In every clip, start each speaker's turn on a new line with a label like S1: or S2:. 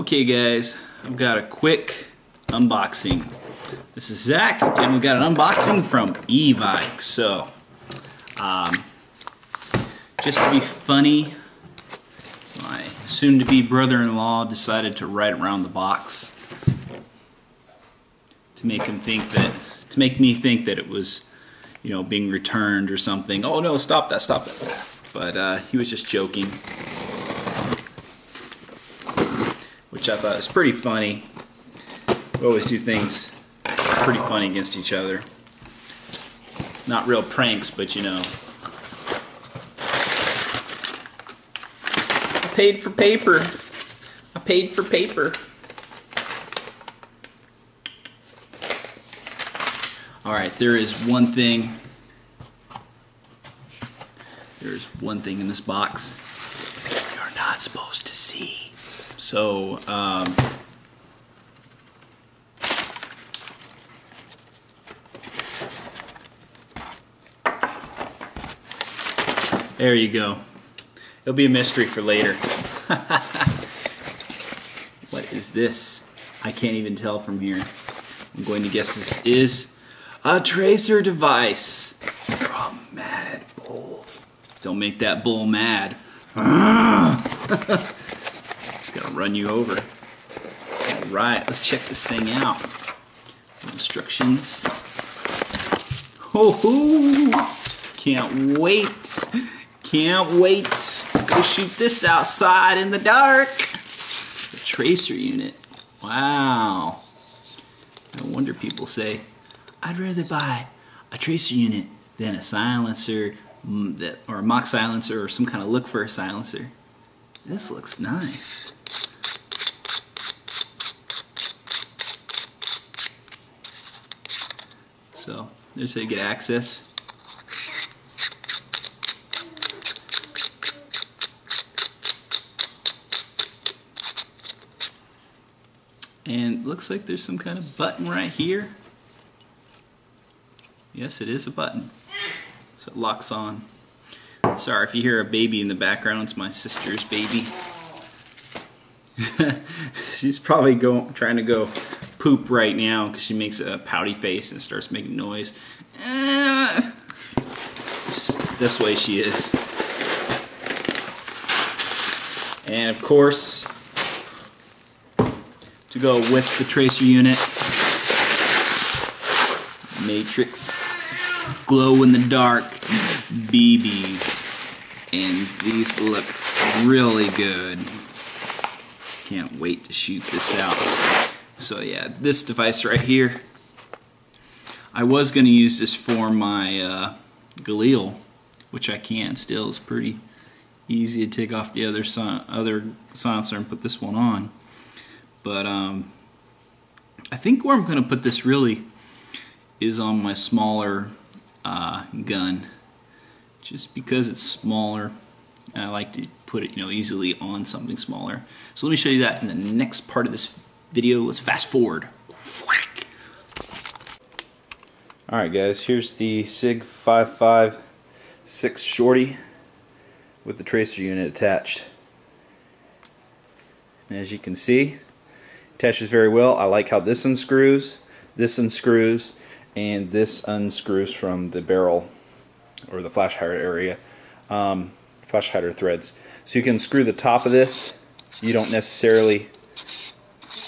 S1: Okay guys, I've got a quick unboxing. This is Zach, and we've got an unboxing from Evike. So, just to be funny, my soon-to-be brother-in-law decided to write around the box to make me think that it was, you know, being returned or something. Oh no, stop that, stop that. But he was just joking, which I thought was pretty funny. We always do things pretty funny against each other. Not real pranks, but you know. I paid for paper. I paid for paper. Alright, there is one thing. There's one thing in this box you're not supposed to see. So, there you go. It'll be a mystery for later. What is this? I can't even tell from here. I'm going to guess this is a tracer device from Mad Bull. Don't make that bull mad. It's gonna run you over. Alright, let's check this thing out. Instructions. Ho-ho! Can't wait. Can't wait to go shoot this outside in the dark. The tracer unit. Wow. No wonder people say, I'd rather buy a tracer unit than a silencer or a mock silencer or some kind of look for a silencer. This looks nice. So there's how you get access. And it looks like there's some kind of button right here. Yes, it is a button. So it locks on. Sorry if you hear a baby in the background, it's my sister's baby. She's probably trying to go poop right now because she makes a pouty face and starts making noise. Just this way she is. And of course, to go with the tracer unit, Matrix glow-in-the-dark BBs, and these look really good. Can't wait to shoot this out. So yeah, this device right here, I was going to use this for my Galil, which I can still. It's pretty easy to take off the other silencer and put this one on. But I think where I'm going to put this really is on my smaller gun, just because it's smaller and I like to put it, you know, easily on something smaller. So let me show you that in the next part of this video. Let's fast forward. Alright guys, here's the SIG 556 shorty with the tracer unit attached. And as you can see, attaches very well. I like how this unscrews, and this unscrews from the barrel or the flash hider area, flash hider threads. So you can screw the top of this. You don't necessarily,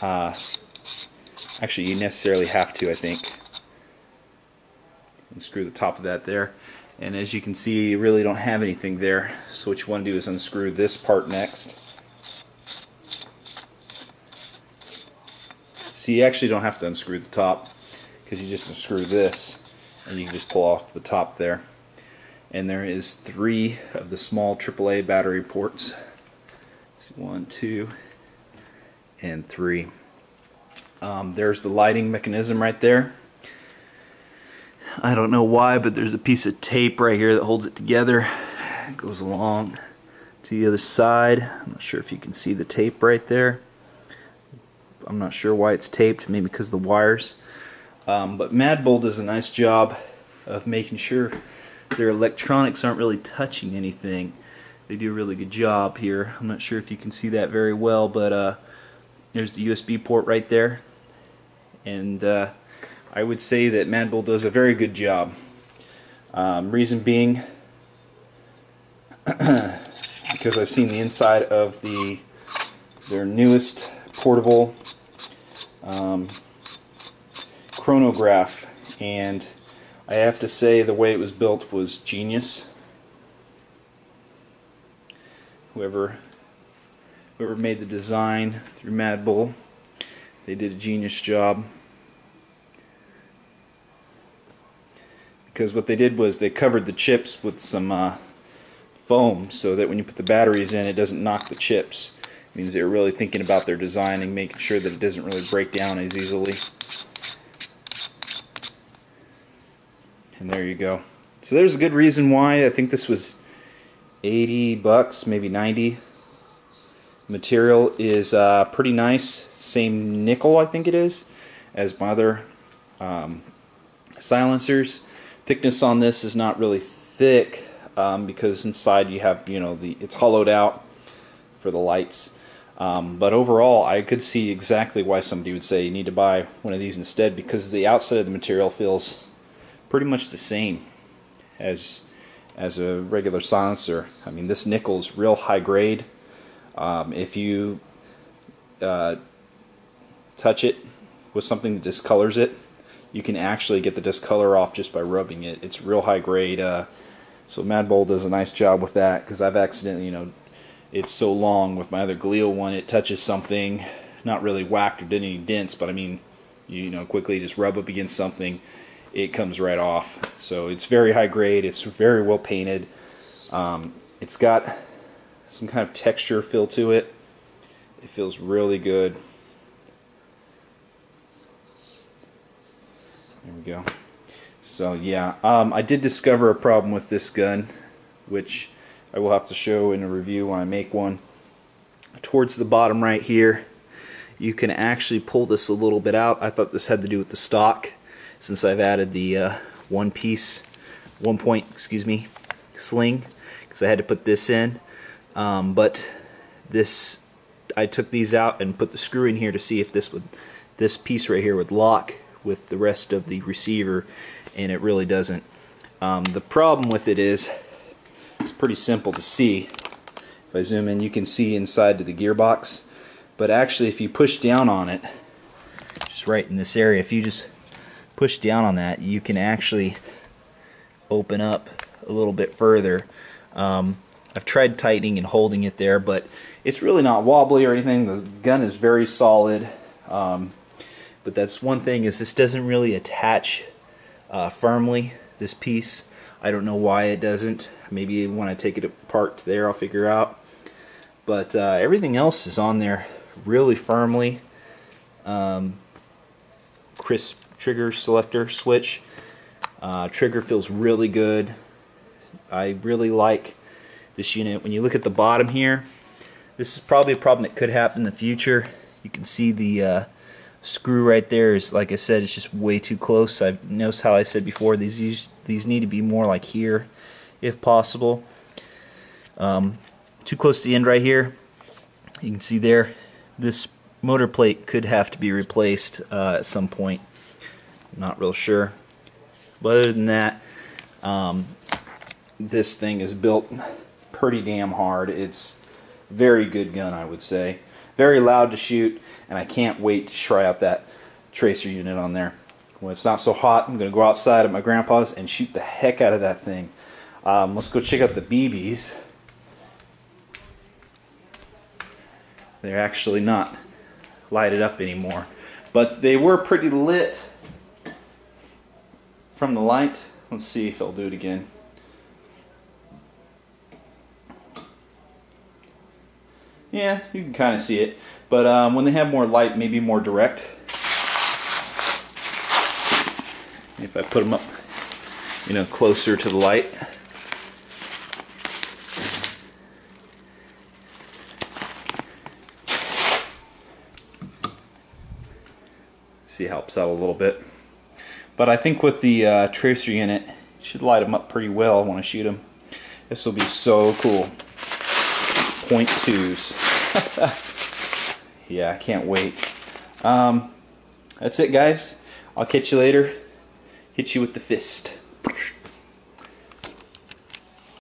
S1: actually you necessarily have to, I think. And screw the top of that there. And as you can see, you really don't have anything there. So what you want to do is unscrew this part next. So you actually don't have to unscrew the top, because you just unscrew this and you can just pull off the top there. And there is 3 of the small AAA battery ports. 1, 2, and 3. There's the lighting mechanism right there. I don't know why, but there's a piece of tape right here that holds it together. It goes along to the other side. I'm not sure if you can see the tape right there. I'm not sure why it's taped, maybe because of the wires. But Mad Bull does a nice job of making sure their electronics aren't really touching anything. They do a really good job here. I'm not sure if you can see that very well, but There's the USB port right there, and I would say that Mad Bull does a very good job. Reason being, because I've seen the inside of their newest portable chronograph, and I have to say the way it was built was genius. Whoever made the design through Mad Bull, they did a genius job. Because what they did was they covered the chips with some foam so that when you put the batteries in, it doesn't knock the chips. It means they're really thinking about their design and making sure that it doesn't really break down as easily. And there you go. So there's a good reason why. I think this was 80 bucks, maybe 90. Material is pretty nice. Same nickel, I think it is, as my other silencers. Thickness on this is not really thick because inside you have, it's hollowed out for the lights. But overall, I could see exactly why somebody would say you need to buy one of these instead, because the outside of the material feels pretty much the same as a regular silencer. I mean, this nickel is real high grade. If you touch it with something that discolors it, you can actually get the discolor off just by rubbing it. It's real high grade. So Mad Bull does a nice job with that, because I've accidentally, it's so long with my other Galil one, it touches something, not really whacked or did any dents, but I mean, quickly just rub up against something, it comes right off. So it's very high grade. It's very well painted. It's got some kind of texture feel to it. It feels really good. There we go. So yeah, I did discover a problem with this gun, which I will have to show in a review when I make one. Towards the bottom right here, you can actually pull this a little bit out. I thought this had to do with the stock, since I've added the one point sling, because I had to put this in. But I took these out and put the screw in here to see if this piece right here would lock with the rest of the receiver, and it really doesn't. The problem with it is, it's pretty simple to see. If I zoom in, you can see inside to the gearbox, but actually if you push down on it, just right in this area, if you just push down on that, you can actually open up a little bit further. I've tried tightening and holding it there, but it's really not wobbly or anything. The gun is very solid. But that's one thing, is this doesn't really attach firmly, this piece. I don't know why it doesn't. Maybe when I take it apart there I'll figure out. But everything else is on there really firmly. Crisp trigger selector switch. Trigger feels really good. I really like this unit. When you look at the bottom here, this is probably a problem that could happen in the future. You can see the screw right there is, like I said, it's just way too close. I noticed how I said before, these need to be more like here if possible. Too close to the end right here. You can see there, this motor plate could have to be replaced at some point. I'm not real sure. But other than that, this thing is built pretty damn hard. It's a very good gun, I would say. Very loud to shoot, and I can't wait to try out that tracer unit on there. When it's not so hot, I'm going to go outside at my grandpa's and shoot the heck out of that thing. Let's go check out the BBs. They're actually not lighted up anymore, but they were pretty lit from the light. Let's see if I'll do it again. Yeah, you can kind of see it, but when they have more light, maybe more direct. If I put them up, closer to the light. See, it helps out a little bit. But I think with the tracer unit, it should light them up pretty well when I shoot them. This will be so cool. .2s. Yeah, I can't wait. That's it, guys. I'll catch you later. Hit you with the fist.